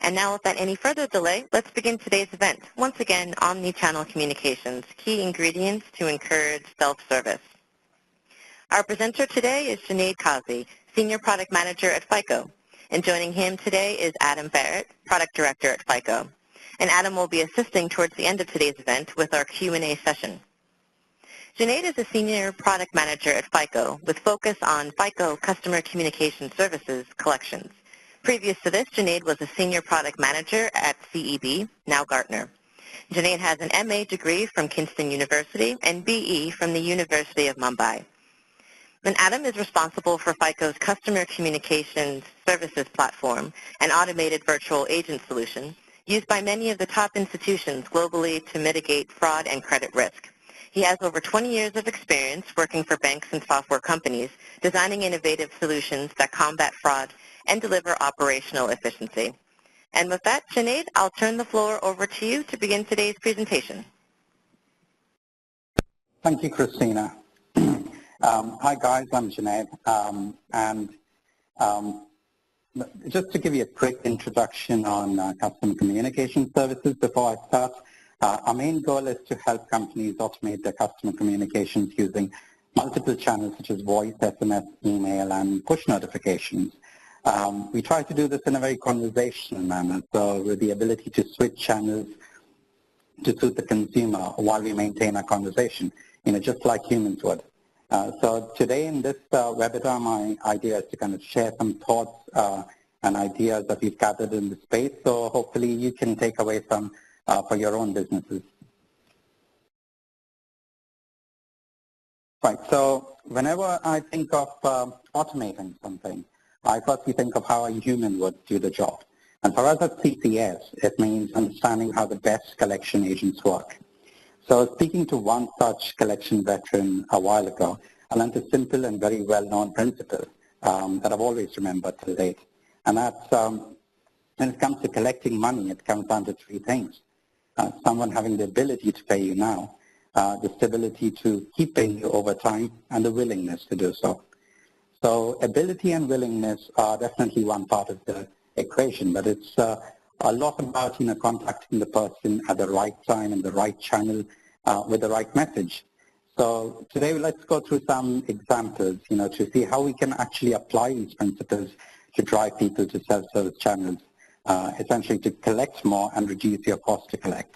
And now, without any further delay, let's begin today's event. Once again, Omni-Channel Communications, key ingredients to encourage self-service. Our presenter today is Junaid Kazi, Senior Product Manager at FICO. And joining him today is Adam Barrett, Product Director at FICO. And Adam will be assisting towards the end of today's event with our Q&A session. Junaid is a Senior Product Manager at FICO with focus on FICO Customer Communication Services collections. Previous to this, Junaid was a Senior Product Manager at CEB, now Gartner. Junaid has an MA degree from Kingston University and BE from the University of Mumbai. And Adam is responsible for FICO's Customer Communications Services platform, an automated virtual agent solution used by many of the top institutions globally to mitigate fraud and credit risk. He has over 20 years of experience working for banks and software companies, designing innovative solutions that combat fraud and deliver operational efficiency. And with that, Junaid, I'll turn the floor over to you to begin today's presentation. Thank you, Christina. Hi, guys. I'm Junaid. Just to give you a quick introduction on customer communication services before I start, our main goal is to help companies automate their customer communications using multiple channels such as voice, SMS, email, and push notifications. We try to do this in a very conversational manner, so with the ability to switch channels to suit the consumer while we maintain our conversation, just like humans would. So today in this webinar, my idea is to kind of share some thoughts and ideas that we've gathered in the space, so hopefully you can take away some for your own businesses. Right, so whenever I think of automating something, I firstly think of how a human would do the job. And for us at CCS, it means understanding how the best collection agents work. So speaking to one such collection veteran a while ago, I learned a simple and very well-known principle that I've always remembered to date. And that's when it comes to collecting money, it comes down to three things. Someone having the ability to pay you now, the stability to keep paying you over time, and the willingness to do so. So ability and willingness are definitely one part of the equation, but it's a lot about contacting the person at the right time and the right channel with the right message. So today let's go through some examples, to see how we can actually apply these principles to drive people to self-service channels. Essentially to collect more and reduce your cost to collect.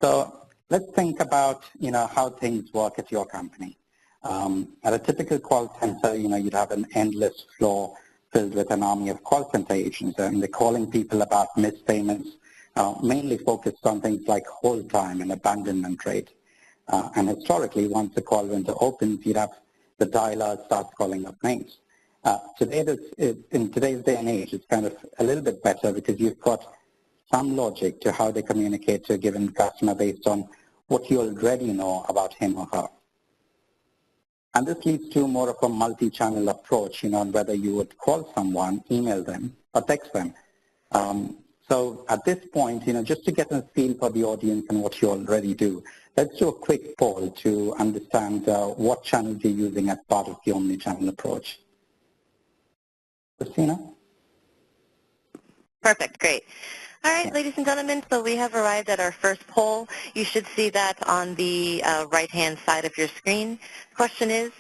So let's think about, how things work at your company. At a typical call center, you'd have an endless floor filled with an army of call center agents, and they're calling people about missed payments, mainly focused on things like hold time and abandonment rate. And historically, once the call window opens, you'd have the dialer start calling up names. In today's day and age, it's kind of a little bit better because you've got some logic to how they communicate to a given customer based on what you already know about him or her. And this leads to more of a multi-channel approach, on whether you would call someone, email them, or text them. So at this point, just to get a feel for the audience and what you already do, let's do a quick poll to understand what channels you're using as part of the omni-channel approach. Christina? Perfect, great. All right, ladies and gentlemen, so we have arrived at our first poll. You should see that on the right-hand side of your screen. The question is,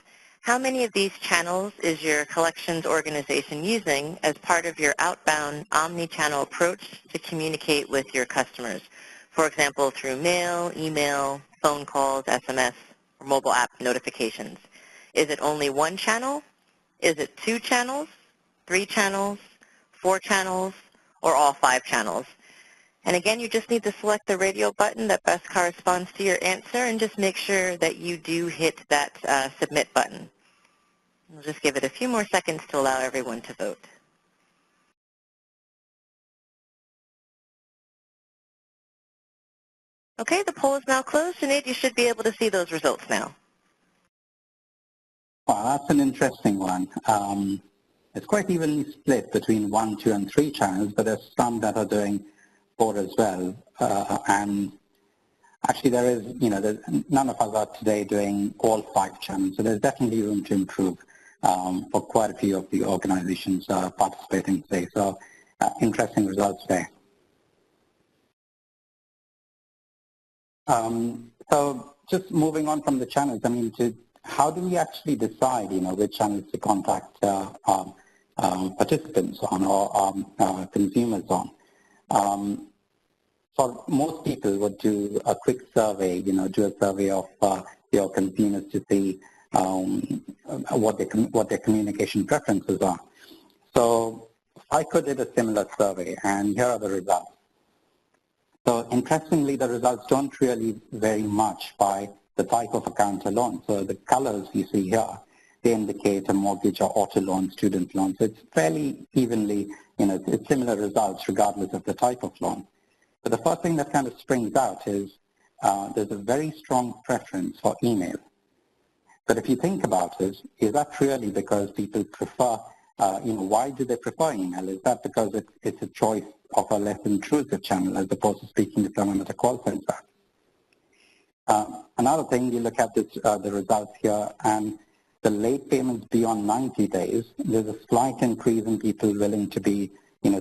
how many of these channels is your collections organization using as part of your outbound omni-channel approach to communicate with your customers? For example, through mail, email, phone calls, SMS, or mobile app notifications. Is it only one channel? Is it 2 channels? 3 channels, 4 channels, or all 5 channels. And again, you just need to select the radio button that best corresponds to your answer and just make sure that you do hit that submit button. We'll just give it a few more seconds to allow everyone to vote. Okay, the poll is now closed. Junaid, you should be able to see those results now. Well, that's an interesting one. It's quite evenly split between 1, 2, and 3 channels, but there's some that are doing 4 as well. And actually there is, none of us are today doing all 5 channels, so there's definitely room to improve. for quite a few of the organizations participating today. So interesting results there. So just moving on from the channels, I mean, how do we actually decide, which channels to contact participants on or consumers on? For most people would do a quick survey, do a survey of your consumers to see what their communication preferences are. So FICO did a similar survey, and here are the results. So interestingly, the results don't really vary much by the type of account alone. So the colors you see here, they indicate a mortgage or auto loan, student loan. So it's fairly evenly, it's similar results regardless of the type of loan. But the first thing that kind of springs out is there's a very strong preference for email. But if you think about it, is that really because people prefer, why do they prefer email? Is that because it's a choice of a less intrusive channel as opposed to speaking to someone at a call center? Another thing, you look at this, the results here, and the late payments beyond 90 days, there's a slight increase in people willing to be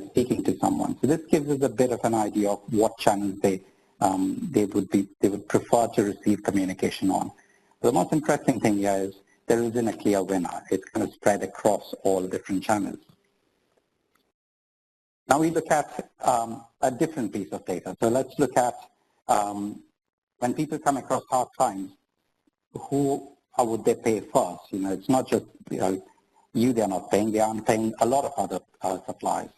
speaking to someone. So this gives us a bit of an idea of what channels they would prefer to receive communication on. The most interesting thing here is there isn't a clear winner. It's kind of spread across all different channels. Now we look at a different piece of data. So let's look at when people come across hard times, who would they pay first? It's not just they're not paying, they aren't paying a lot of other suppliers.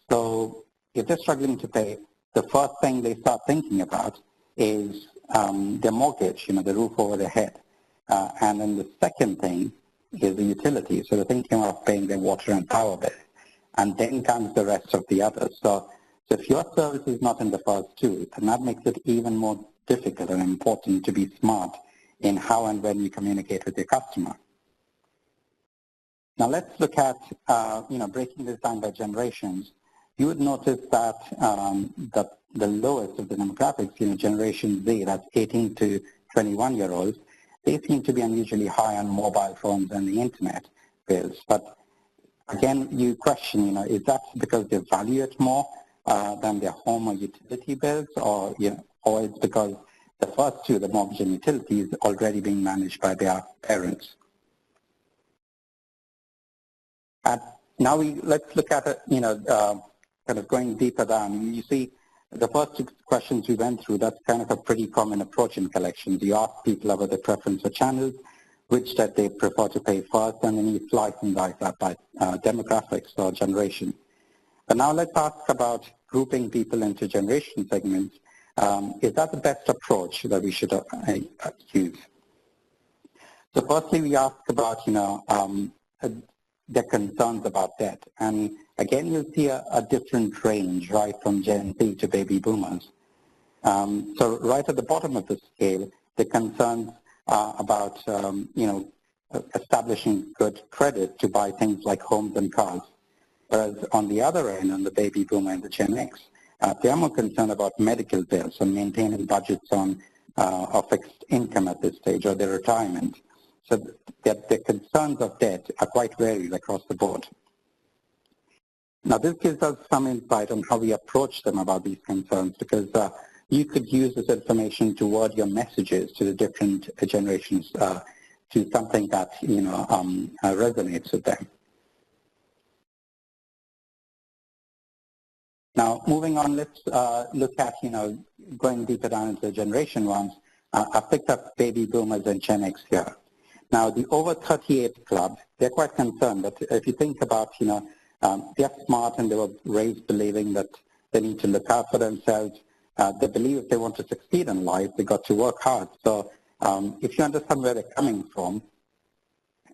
So if they're struggling to pay, the first thing they start thinking about is their mortgage, the roof over their head. And then the second thing is the utilities. So they're thinking of paying their water and power bill. And then comes the rest of the others. So if your service is not in the first two, then that makes it even more difficult and important to be smart in how and when you communicate with your customer. Now let's look at, breaking this down by generations. You would notice that the lowest of the demographics, Generation Z, that's 18 to 21-year-olds, they seem to be unusually high on mobile phones and the internet bills. But again, you question, is that because they value it more than their home or utility bills, or it's because the first two, the mortgage and utilities, already being managed by their parents? Now let's look at it, kind of going deeper down. You see, the first two questions we went through, that's kind of a pretty common approach in collections. You ask people about their preference for channels, which that they prefer to pay first, and then you slice and dice that by demographics or generation. But now let's ask about grouping people into generation segments. Is that the best approach that we should use? So firstly, we ask about, their concerns about debt. And again, you'll see a different range, right, from Gen Z to baby boomers. So right at the bottom of the scale, the concerns are about, establishing good credit to buy things like homes and cars. Whereas on the other end, on the baby boomer and the Gen X, they are more concerned about medical bills and maintaining budgets on a fixed income at this stage or their retirement. So that the concerns of debt are quite varied across the board. Now this gives us some insight on how we approach them about these concerns, because you could use this information to word your messages to the different generations to something that resonates with them. Now moving on, let's look at going deeper down into the generation ones. I've picked up baby boomers and Gen X here. Now, the over 38 club, they're quite concerned that if you think about, they're smart and they were raised believing that they need to look out for themselves. They believe if they want to succeed in life, they got to work hard. So if you understand where they're coming from,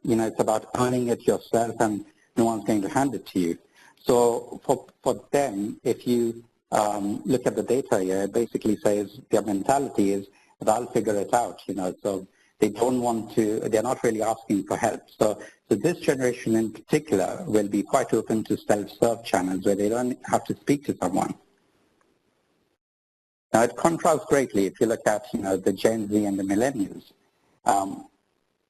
it's about earning it yourself and no one's going to hand it to you. So for them, if you look at the data here, it basically says their mentality is that I'll figure it out, so they don't want to, they're not really asking for help. So this generation in particular will be quite open to self-serve channels where they don't have to speak to someone. Now it contrasts greatly if you look at, the Gen Z and the millennials.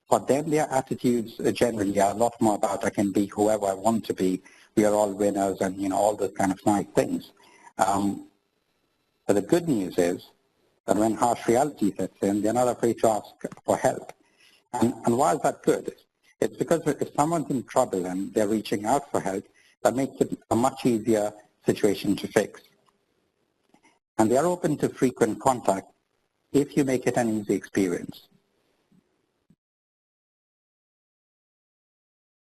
for them, their attitudes generally are a lot more about I can be whoever I want to be. We are all winners and, all those kind of nice things. But the good news is that when harsh reality sets in, they're not afraid to ask for help. And why is that good? It's because if someone's in trouble and they're reaching out for help, that makes it a much easier situation to fix. And they are open to frequent contact if you make it an easy experience.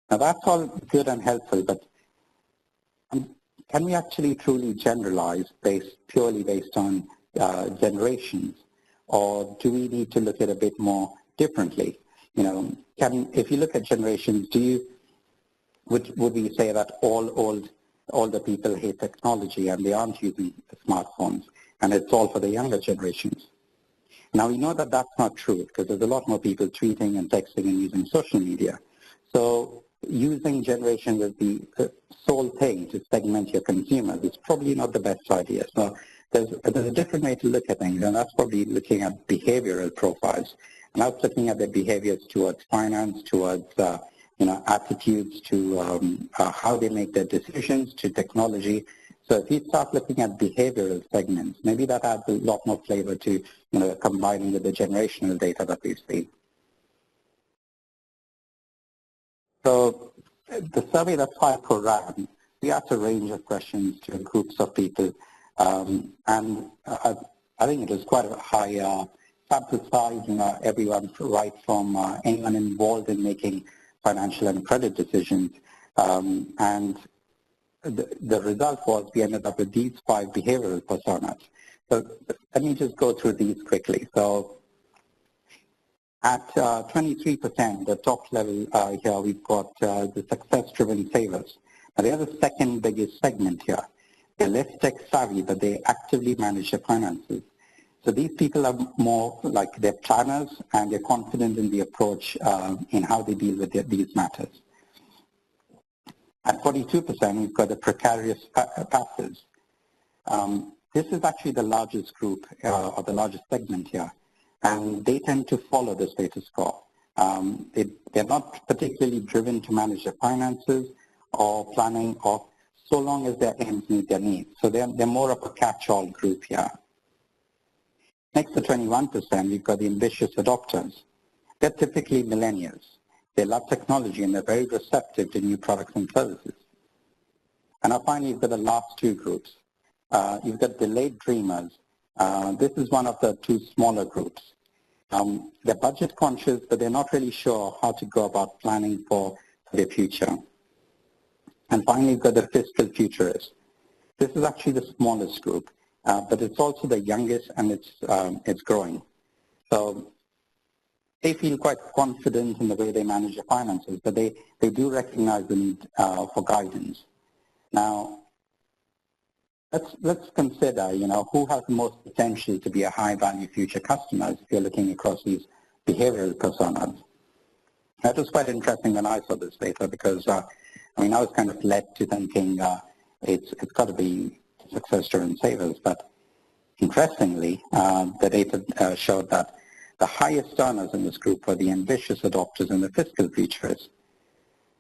Now that's all good and helpful, but can we actually truly generalize purely based on generations, or do we need to look at it a bit more differently? If you look at generations, would we say that all older people hate technology and they aren't using smartphones, and it's all for the younger generations? Now we know that that's not true because there's a lot more people tweeting and texting and using social media. So using generation as the sole thing to segment your consumers is probably not the best idea. So there's a different way to look at things, and that's probably looking at behavioral profiles. And that's looking at their behaviors towards finance, towards attitudes, to how they make their decisions, to technology. So if you start looking at behavioral segments, maybe that adds a lot more flavor to combining with the generational data that we've seen. So the survey that FICO ran, we asked a range of questions to groups of people, and I think it was quite a high sample size. Everyone, right from anyone involved in making financial and credit decisions, and the result was we ended up with these 5 behavioral personas. So let me just go through these quickly. So at 23%, the top level here, we've got the success-driven savers. Now, they are the second biggest segment here. They're less tech-savvy, but they actively manage their finances. So these people are more like they're planners, and they're confident in the approach in how they deal with these matters. At 42%, we've got the precarious passives. This is actually the largest group or the largest segment here, and they tend to follow the status quo. They're not particularly driven to manage their finances or planning, or so long as their ends meet their needs. So they're more of a catch-all group here. Next to 21%, we've got the ambitious adopters. They're typically millennials. They love technology and they're very receptive to new products and services. And finally, you've got the last 2 groups. You've got delayed dreamers. This is one of the 2 smaller groups. They're budget conscious, but they're not really sure how to go about planning for their future. And finally, you've got the fiscal futurists. This is actually the smallest group, but it's also the youngest, and it's growing. So they feel quite confident in the way they manage their finances, but they do recognize the need for guidance. Now, let's consider, who has the most potential to be a high-value future customer if you're looking across these behavioral personas. That was quite interesting when I saw this data because, I was kind of led to thinking it's got to be success-driven savers, but interestingly, the data showed that the highest earners in this group were the ambitious adopters and the fiscal futurists.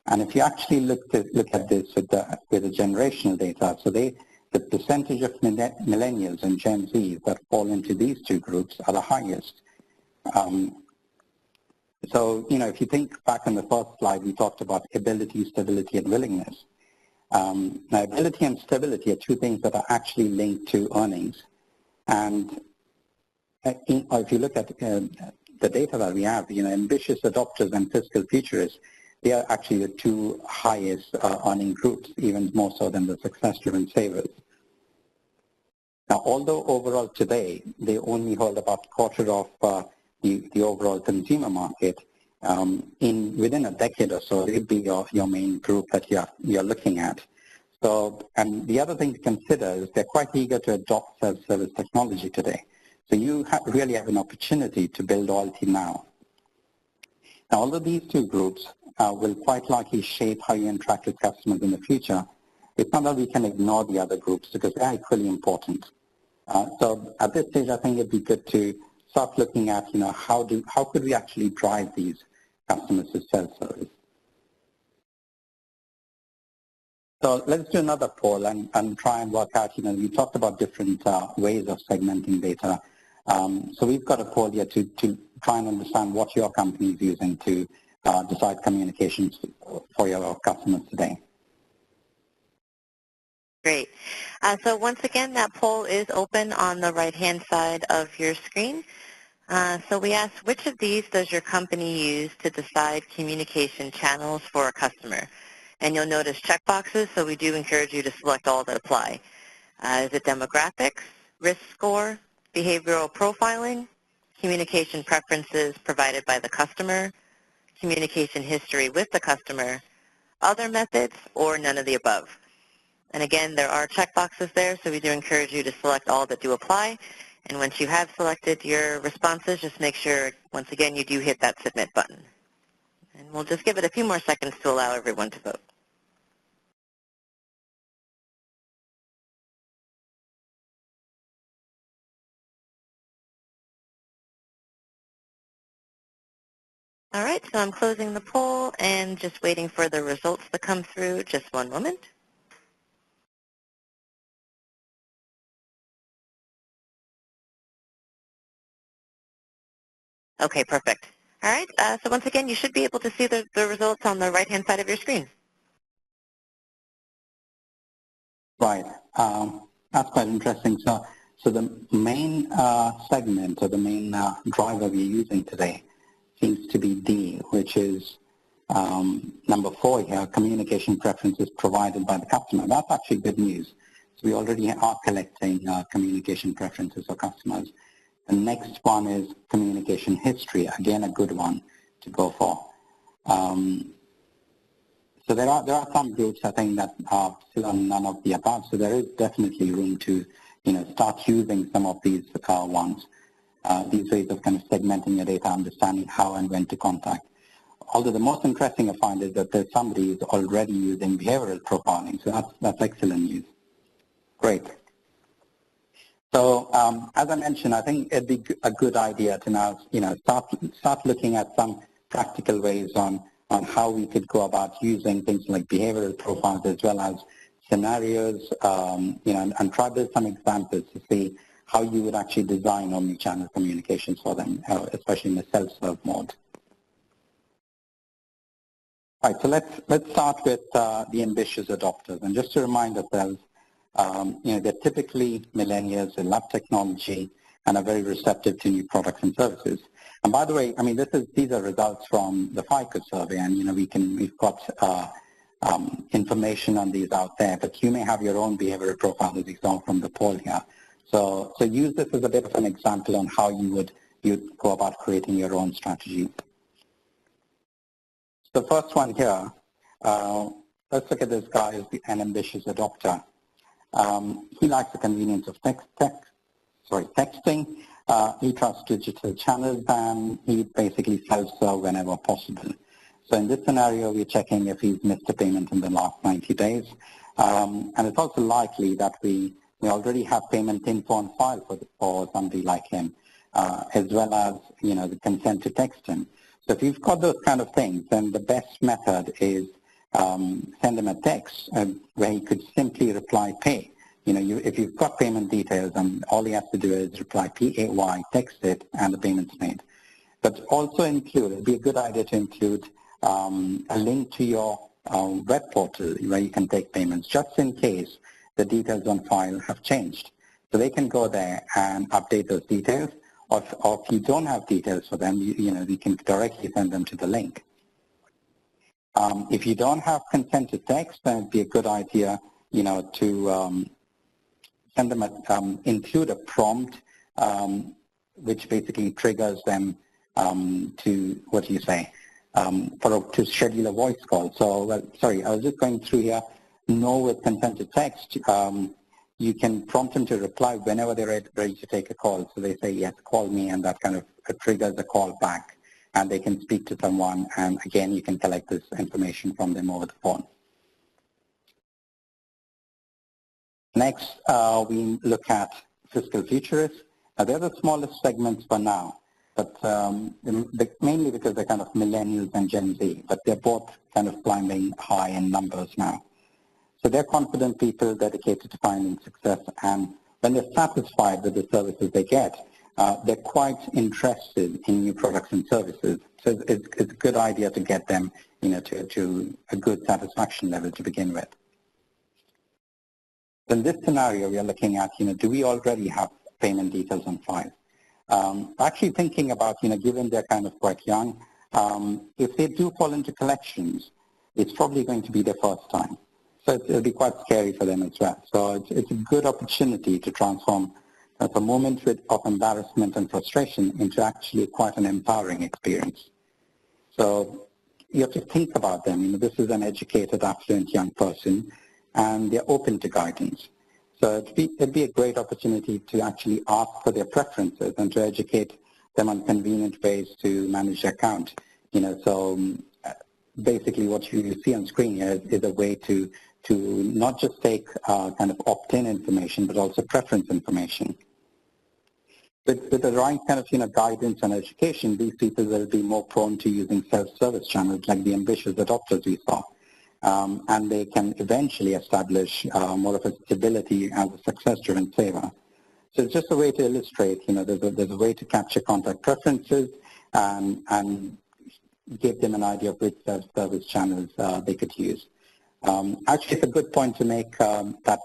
And if you actually look at this with the generational data, so the percentage of millennials and Gen Z that fall into these 2 groups are the highest. So, if you think back on the first slide, we talked about ability, stability, and willingness. Now, ability and stability are 2 things that are actually linked to earnings. And if you look at the data that we have, ambitious adopters and fiscal futurists, they are actually the 2 highest earning groups, even more so than the success-driven savers. Now, although overall today, they only hold about a quarter of the overall consumer market, within a decade or so, they'd be your main group that you're looking at. So, and the other thing to consider is they're quite eager to adopt self-service technology today. So you really have an opportunity to build loyalty now. Now, although these 2 groups will quite likely shape how you interact with customers in the future, it's not that we can ignore the other groups because they're equally important. So at this stage, I think it'd be good to start looking at, how could we actually drive these customers to self-service. So let's do another poll and try and work out, we talked about different ways of segmenting data. So we've got a poll here to try and understand what your company is using to decide communications for your customers today. Great. So once again, that poll is open on the right-hand side of your screen. So we asked, which of these does your company use to decide communication channels for a customer? And you'll notice checkboxes, so we do encourage you to select all that apply. Is it demographics, risk score, behavioral profiling, communication preferences provided by the customer, communication history with the customer, other methods, or none of the above? And again, there are checkboxes there, so we do encourage you to select all that do apply. And once you have selected your responses, just make sure, once again, you do hit that submit button. And we'll just give it a few more seconds to allow everyone to vote. All right, so I'm closing the poll and just waiting for the results to come through. Just one moment. Okay, perfect. All right, so once again, you should be able to see the results on the right-hand side of your screen. Right. That's quite interesting. So the main segment or the main driver we're using today seems to be D, which is number 4 here, communication preferences provided by the customer. That's actually good news. So we already are collecting communication preferences for customers. The next one is communication history, again a good one to go for. So there are some groups, I think, that are still on none of the above. So there is definitely room to, start using some of these ones, these ways of kind of segmenting your data, understanding how and when to contact. Although the most interesting I find is that there's somebody who's already using behavioral profiling. So that's excellent news. Great. So as I mentioned, I think it'd be a good idea to now, start looking at some practical ways on how we could go about using things like behavioral profiles as well as scenarios, and try to build some examples to see how you would actually design omni-channel communications for them, especially in the self-serve mode. All right, so let's start with the ambitious adopters. And just to remind ourselves, they're typically millennials, they love technology, and are very receptive to new products and services. And by the way, I mean, these are results from the FICO survey, and we've got information on these out there, but you may have your own behavioral profile as you saw from the poll here. So use this as a bit of an example on how you'd go about creating your own strategy. The first one here, let's look at this guy as an ambitious adopter. He likes the convenience of texting. He trusts digital channels, and he basically self-serve whenever possible. So in this scenario, we're checking if he's missed a payment in the last 90 days. And it's also likely that we already have payment info on file for somebody like him, as well as the consent to text him. So if you've got those kind of things, then the best method is send him a text where he could simply reply pay. If you've got payment details, and all he has to do is reply PAY, text it, and the payment's made. But also it'd be a good idea to include a link to your web portal where you can take payments, just in case the details on file have changed. So they can go there and update those details, or if you don't have details for them, you can directly send them to the link. If you don't have consent to text, then it'd be a good idea, to send them include a prompt, which basically triggers them to, what do you say, to schedule a voice call. So, sorry, I was just going through here. No, with consent to text, you can prompt them to reply whenever they're ready to take a call. So they say, yes, call me, and that kind of triggers a call back, and they can speak to someone, and again, you can collect this information from them over the phone. Next, we look at fiscal futurists. They're the smallest segments for now. but mainly because they're kind of millennials and Gen Z, but they're both kind of climbing high in numbers now. So they're confident people dedicated to finding success, and when they're satisfied with the services they get, they're quite interested in new products and services. So it's a good idea to get them, to a good satisfaction level to begin with. In this scenario, we are looking at, do we already have payment details on file? Actually thinking about, given they're kind of quite young, if they do fall into collections, it's probably going to be their first time. So it'll be quite scary for them as well. So it's a good opportunity to transform a moment of embarrassment and frustration into actually quite an empowering experience. So you have to think about them. This is an educated, affluent young person, and they're open to guidance. So it'd be a great opportunity to actually ask for their preferences and to educate them on convenient ways to manage their account. So basically what you see on screen here is a way to not just take kind of opt-in information, but also preference information. With the right kind of guidance and education, these people will be more prone to using self-service channels like the ambitious adopters we saw. And they can eventually establish more of a stability as a success-driven saver. So it's just a way to illustrate, there's a way to capture contact preferences and give them an idea of which self-service channels they could use. Actually, it's a good point to make that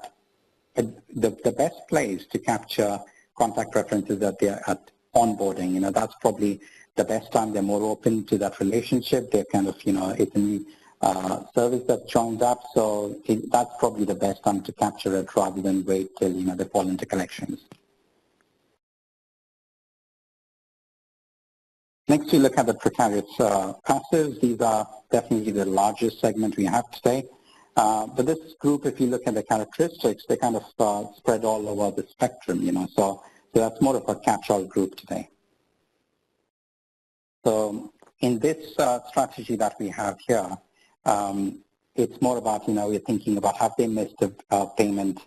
the best place to capture contact preferences at onboarding, that's probably the best time. They're more open to that relationship. They're kind of, it's a new service that's joined up, so that's probably the best time to capture it rather than wait till, they fall into collections. Next, we look at the precarious passives. These are definitely the largest segment we have today. But this group, if you look at the characteristics, they kind of spread all over the spectrum, so that's more of a catch-all group today. So in this strategy that we have here, it's more about, we're thinking about have they missed a payment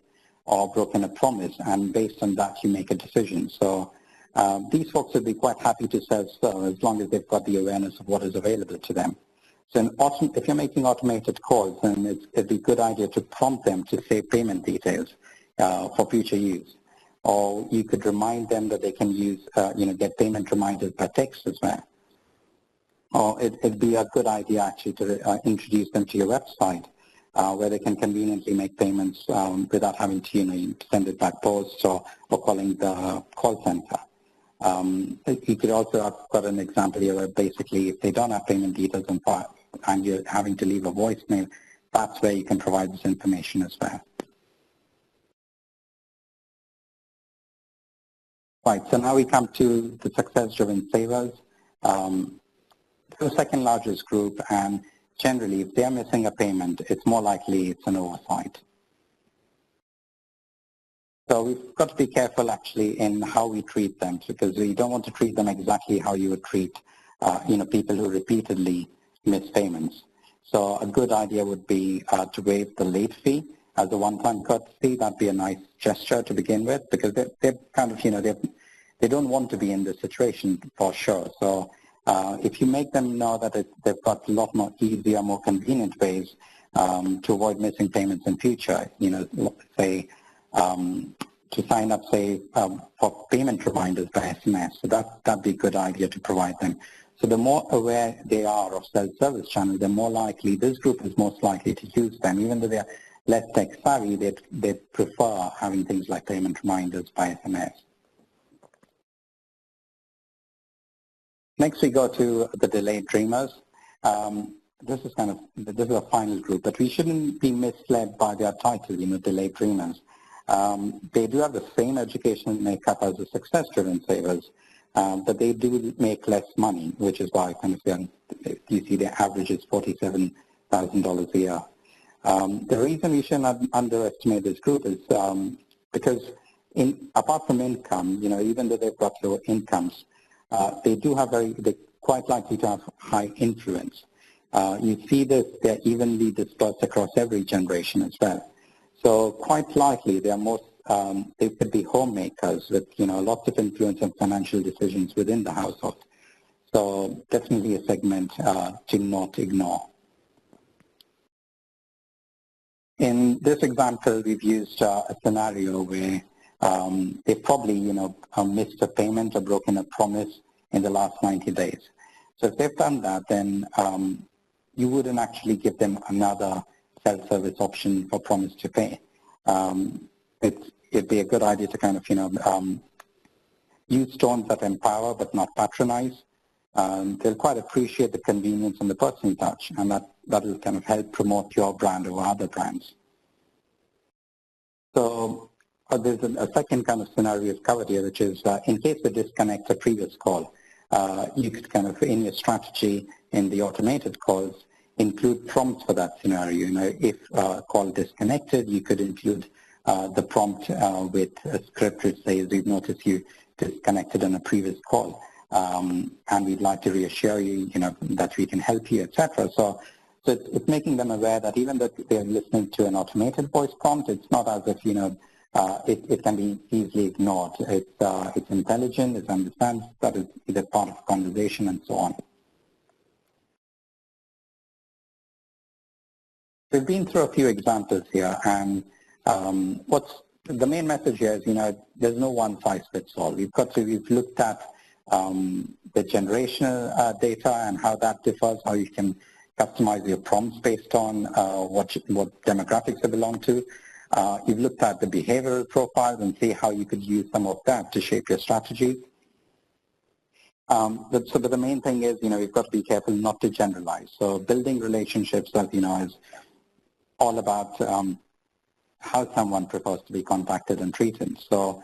or broken a promise, and based on that, you make a decision. So these folks would be quite happy to self-serve as long as they've got the awareness of what is available to them. So if you're making automated calls, then it'd be a good idea to prompt them to save payment details for future use. Or you could remind them that they can use, get payment reminders by text as well. Or it'd be a good idea actually to introduce them to your website where they can conveniently make payments without having to, send it by post or calling the call center. You could also have got an example here where basically if they don't have payment details on file and you're having to leave a voicemail, that's where you can provide this information as well. Right, so now we come to the success-driven savers. The second largest group, and generally if they're missing a payment, it's more likely it's an oversight. So we've got to be careful actually in how we treat them, because we don't want to treat them exactly how you would treat people who repeatedly miss payments. So a good idea would be to waive the late fee as a one-time courtesy. That'd be a nice gesture to begin with, because they're kind of, they don't want to be in this situation for sure. So if you make them know that they've got a lot more easier, more convenient ways to avoid missing payments in future, say to sign up, say, for payment reminders by SMS. So that'd be a good idea to provide them. So the more aware they are of self-service channels, the more likely, this group is most likely to use them. Even though they're less tech savvy, they prefer having things like payment reminders by SMS. Next, we go to the delayed dreamers. This is a final group, but we shouldn't be misled by their title, delayed dreamers. They do have the same educational makeup as the success-driven savers, but they do make less money, which is why you see their average is $47,000 a year. The reason we shouldn't underestimate this group is because apart from income, even though they've got low incomes, they're quite likely to have high influence. You see this, they're evenly dispersed across every generation as well. So quite likely they're most they could be homemakers with, lots of influence on financial decisions within the household. So definitely a segment to not ignore. In this example, we've used a scenario where they probably, missed a payment or broken a promise in the last 90 days. So if they've done that, then you wouldn't actually give them another self-service option for promise to pay. It'd be a good idea to kind of, use tones that empower but not patronize. They'll quite appreciate the convenience and the personal touch, and that will kind of help promote your brand over other brands. So there's a second kind of scenario we've covered here, which is in case they disconnect a previous call, you could kind of, in your strategy in the automated calls, include prompts for that scenario. If a call disconnected, you could include the prompt with a script which says, we've noticed you disconnected on a previous call, and we'd like to reassure you, that we can help you, etc. So it's making them aware that even though they're listening to an automated voice prompt, it's not as if, it can be easily ignored. It's intelligent, it understands that it's either part of the conversation and so on. We've been through a few examples here, and what's the main message here is, there's no one-size-fits-all. We've looked at the generational data and how that differs, how you can customize your prompts based on what demographics they belong to. You've looked at the behavioral profiles and see how you could use some of that to shape your strategies. But the main thing is, you've got to be careful not to generalize. So building relationships, as is all about how someone prefers to be contacted and treated. So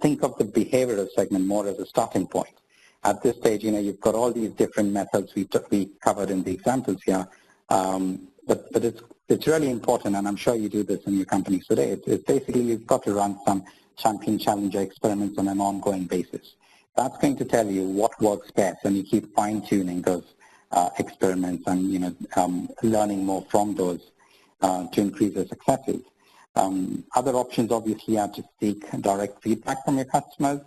think of the behavioral segment more as a starting point. At this stage, you've got all these different methods we covered in the examples here, but it's really important, and I'm sure you do this in your companies today. It's basically you've got to run some champion-challenger experiments on an ongoing basis. That's going to tell you what works best, and you keep fine-tuning those experiments and learning more from those to increase the successes. Other options obviously are to seek direct feedback from your customers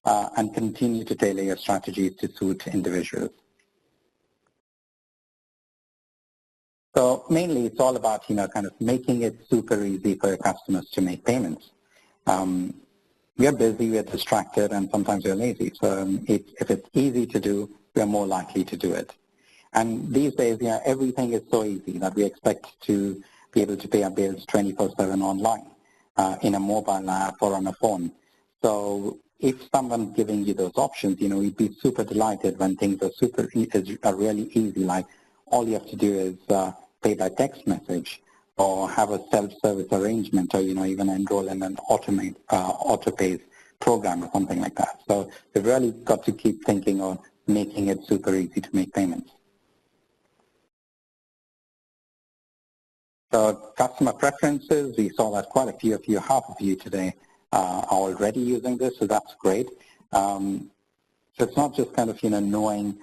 and continue to tailor your strategies to suit individuals. So mainly it's all about, kind of making it super easy for your customers to make payments. We are busy, we are distracted, and sometimes we're lazy. So if it's easy to do, we are more likely to do it. And these days, everything is so easy that we expect to be able to pay our bills 24/7 online, in a mobile app or on a phone. So if someone's giving you those options, we'd be super delighted when things are really easy, like all you have to do is pay by text message or have a self-service arrangement, or even enroll in an auto-pays program or something like that. So we've really got to keep thinking of making it super easy to make payments. So customer preferences, we saw that quite a few of you, half of you today, are already using this, so that's great. So it's not just kind of, knowing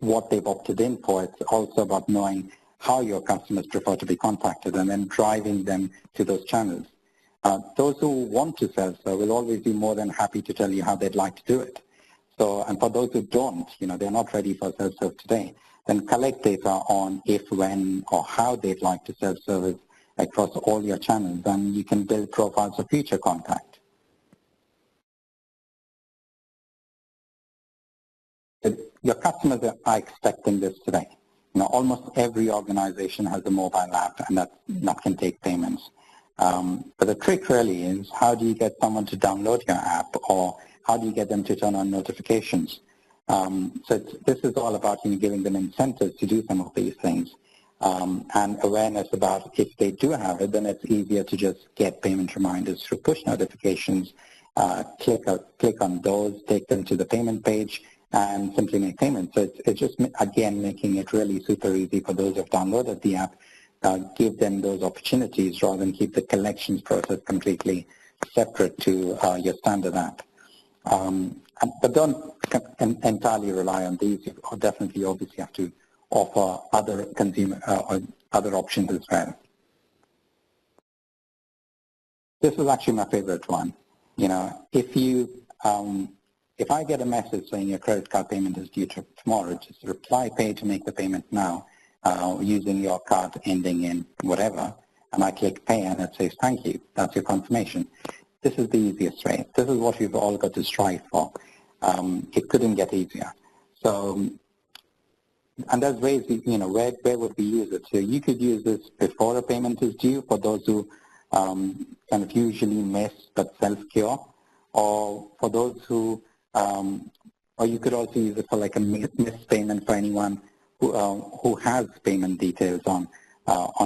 what they've opted in for, it's also about knowing how your customers prefer to be contacted and then driving them to those channels. Those who want to self-serve will always be more than happy to tell you how they'd like to do it. So, and for those who don't, they're not ready for self-serve today, then collect data on if, when, or how they'd like to self-service across all your channels, and you can build profiles of future contact. Your customers are expecting this today. Almost every organization has a mobile app, and that can take payments. But the trick really is, how do you get someone to download your app, or how do you get them to turn on notifications? So this is all about giving them incentives to do some of these things, and awareness about if they do have it, then it's easier to just get payment reminders through push notifications. Click on those, take them to the payment page, and simply make payments. So it's just, again, making it really super easy for those who have downloaded the app. Give them those opportunities rather than keep the collections process completely separate to your standard app. But don't entirely rely on these. You definitely obviously have to offer other consumer or other options as well. This is actually my favorite one. You know, if I get a message saying your credit card payment is due tomorrow, just reply pay to make the payment now using your card ending in whatever, and I click pay and it says thank you. That's your confirmation. This is the easiest way. This is what we've all got to strive for. It couldn't get easier. So, and there's ways, you know, where would we use it? So you could use this before a payment is due for those who kind of usually miss but self-cure, or for those who, or you could also use it for like a missed payment for anyone who has payment details on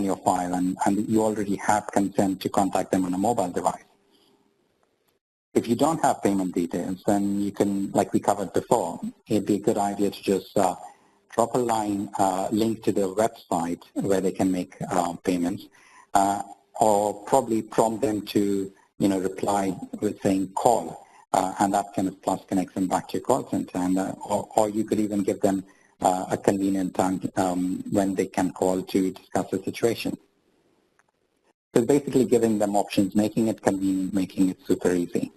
your file and you already have consent to contact them on a mobile device. If you don't have payment details, then you can, like we covered before, it'd be a good idea to just drop a line link to their website where they can make payments, or probably prompt them to, you know, reply with saying call, and that kind of plus connects them back to your call center, and or you could even give them a convenient time when they can call to discuss the situation. So basically giving them options, making it convenient, making it super easy.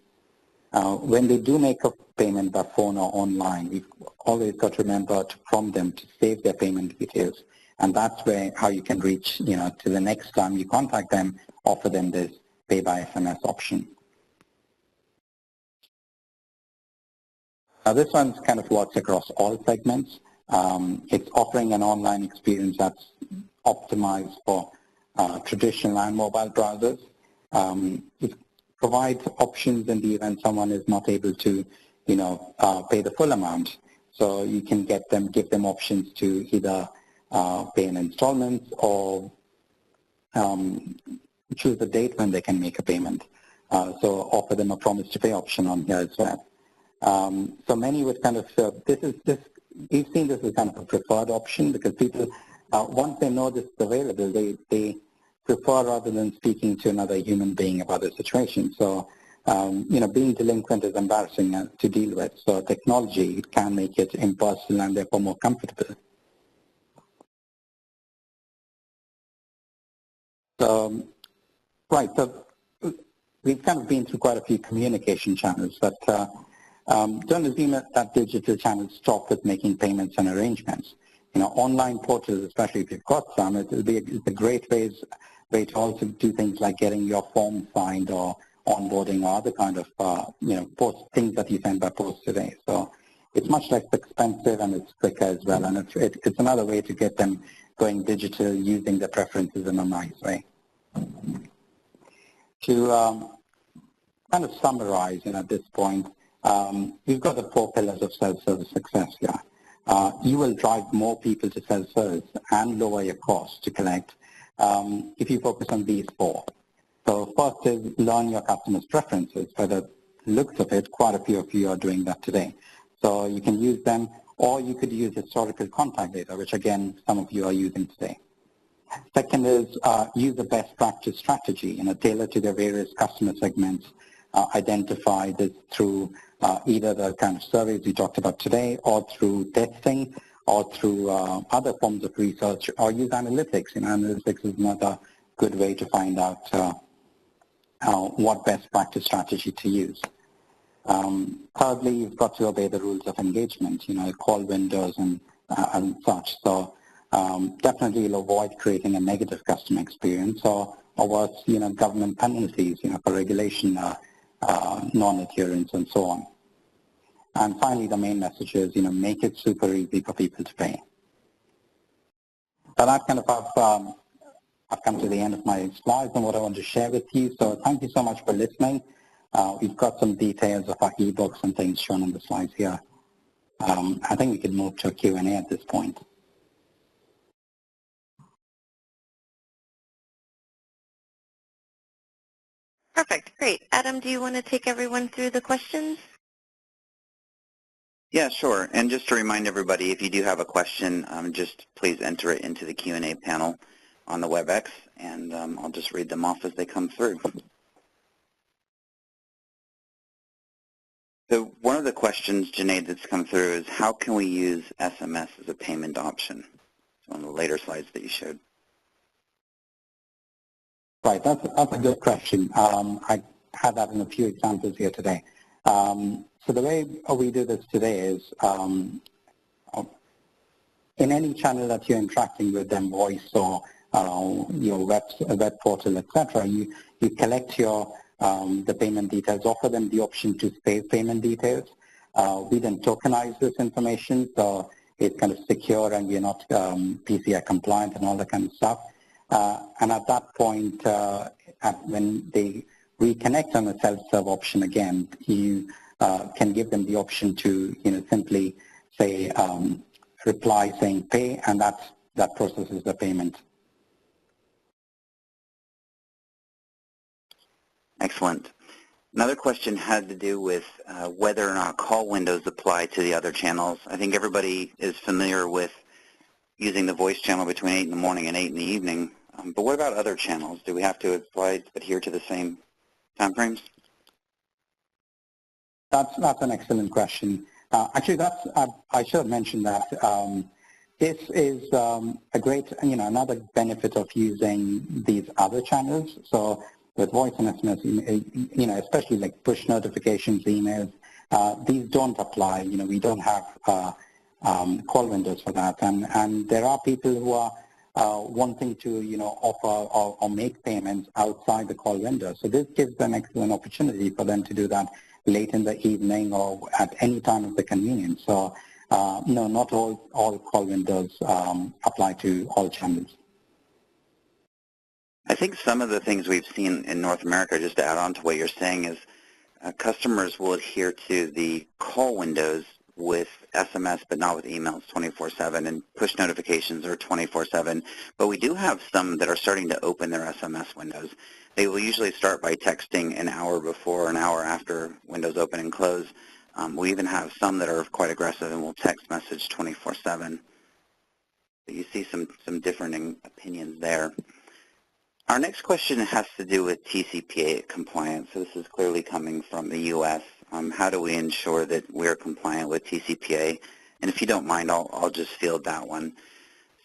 When they do make a payment by phone or online, we've always got to remember to prompt them to save their payment details. And that's where how you can reach, you know, to the next time you contact them, offer them this pay by SMS option. This one kind of works across all segments. It's offering an online experience that's optimized for traditional and mobile browsers. It provides options in the event someone is not able to, you know, pay the full amount. So you can give them options to either pay in installments or choose the date when they can make a payment. So offer them a promise to pay option on here as well. So many would kind of, we've seen this as kind of a preferred option because people, once they know this is available, they prefer rather than speaking to another human being about the situation. So, you know, being delinquent is embarrassing to deal with. So technology can make it impersonal and therefore more comfortable. So, right, so we've kind of been through quite a few communication channels, but don't assume that digital channels stop with making payments and arrangements. You know, online portals, especially if you've got some, it's a great way to also do things like getting your form signed or onboarding or other kind of, you know, things that you send by post today. So it's much less expensive and it's quicker as well. And it's another way to get them going digital using their preferences in a nice way. To kind of summarize, you know, at this point, we've got the 4 pillars of self-service success here. You will drive more people to self-service and lower your costs to collect if you focus on these 4. So first is learn your customers' preferences. By the looks of it, quite a few of you are doing that today. So you can use them, or you could use historical contact data, which again, some of you are using today. Second is use the best practice strategy, you know, tailor to the various customer segments. Identify this through either the kind of surveys we talked about today, or through testing, or through other forms of research, or use analytics. You know, analytics is another good way to find out what best practice strategy to use. Thirdly, you've got to obey the rules of engagement, you know, call windows and such. So definitely you'll avoid creating a negative customer experience, or worse, you know, government penalties, you know, for regulation, non-adherence, and so on. And finally, the main message is, you know, make it super easy for people to pay. So that kind of, I've come to the end of my slides and what I want to share with you. So thank you so much for listening. We've got some details of our ebooks and things shown on the slides here. I think we can move to a Q&A at this point. Perfect. Great. Adam, do you want to take everyone through the questions? Yeah, sure. And just to remind everybody, if you do have a question, just please enter it into the Q&A panel on the WebEx, and I'll just read them off as they come through. So one of the questions, Junaid, that's come through is how can we use SMS as a payment option? It's one of the later slides that you showed. Right, that's a good question. I had that in a few examples here today. So the way we do this today is in any channel that you're interacting with them, voice or your web portal, etc., you collect your the payment details, offer them the option to save payment details. We then tokenize this information, so it's kind of secure and we're not PCI compliant and all that kind of stuff. And at that point, when they reconnect on the self-serve option again, you can give them the option to simply say reply saying pay, and that processes the payment. Excellent. Another question had to do with whether or not call windows apply to the other channels. I think everybody is familiar with using the voice channel between 8 in the morning and 8 in the evening. But what about other channels? Do we have to adhere to the same time frames? That's an excellent question. Actually, I should have mentioned that. This is a great, another benefit of using these other channels. So with voice and SMS, especially like push notifications, emails, these don't apply. We don't have call windows for that. And there are people who are wanting to, offer or make payments outside the call window. So this gives them excellent opportunity for them to do that late in the evening or at any time of the convenience. So no, not all call windows apply to all channels. I think some of the things we've seen in North America, just to add on to what you're saying, is customers will adhere to the call windows with SMS but not with emails 24/7, and push notifications are 24/7. But we do have some that are starting to open their SMS windows. They will usually start by texting an hour before or an hour after windows open and close. We even have some that are quite aggressive and will text message 24/7. So you see some differing opinions there. Our next question has to do with TCPA compliance. So this is clearly coming from the U.S. How do we ensure that we're compliant with TCPA? And if you don't mind, I'll just field that one.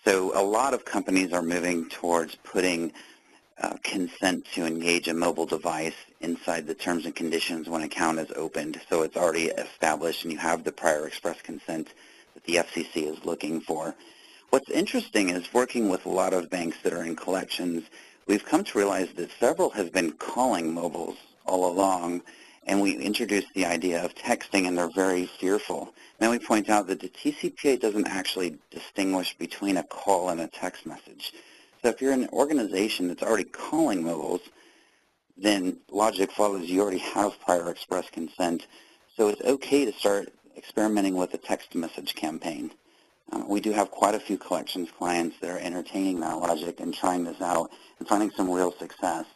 So a lot of companies are moving towards putting consent to engage a mobile device inside the terms and conditions when an account is opened. So it's already established and you have the prior express consent that the FCC is looking for. What's interesting is working with a lot of banks that are in collections, we've come to realize that several have been calling mobiles all along, and we introduced the idea of texting, and they're very fearful. Then we point out that the TCPA doesn't actually distinguish between a call and a text message. So if you're an organization that's already calling mobiles, then logic follows you already have prior express consent. So it's okay to start experimenting with a text message campaign. We do have quite a few collections clients that are entertaining that logic and trying this out and finding some real success,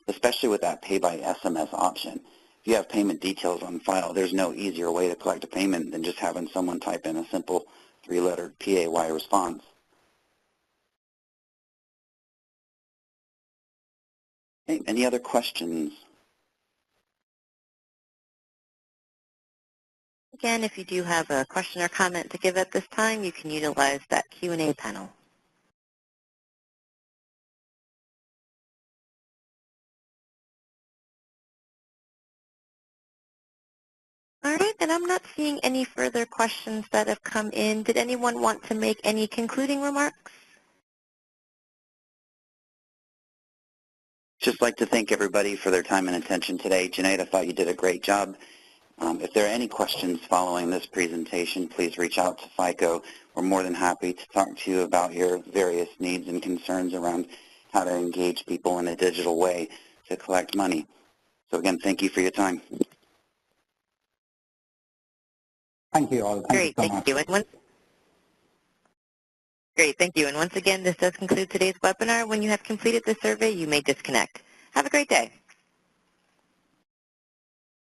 especially with that pay by SMS option. If you have payment details on file, there's no easier way to collect a payment than just having someone type in a simple 3-letter PAY response. Okay, any other questions? Again, if you do have a question or comment to give at this time, you can utilize that Q&A panel. All right, and I'm not seeing any further questions that have come in. Did anyone want to make any concluding remarks? Just like to thank everybody for their time and attention today. Junaid, I thought you did a great job. If there are any questions following this presentation, please reach out to FICO. We're more than happy to talk to you about your various needs and concerns around how to engage people in a digital way to collect money. So again, thank you for your time. Thank you all. Great, thank you. Great, thank you. And once again, this does conclude today's webinar. When you have completed the survey, you may disconnect. Have a great day.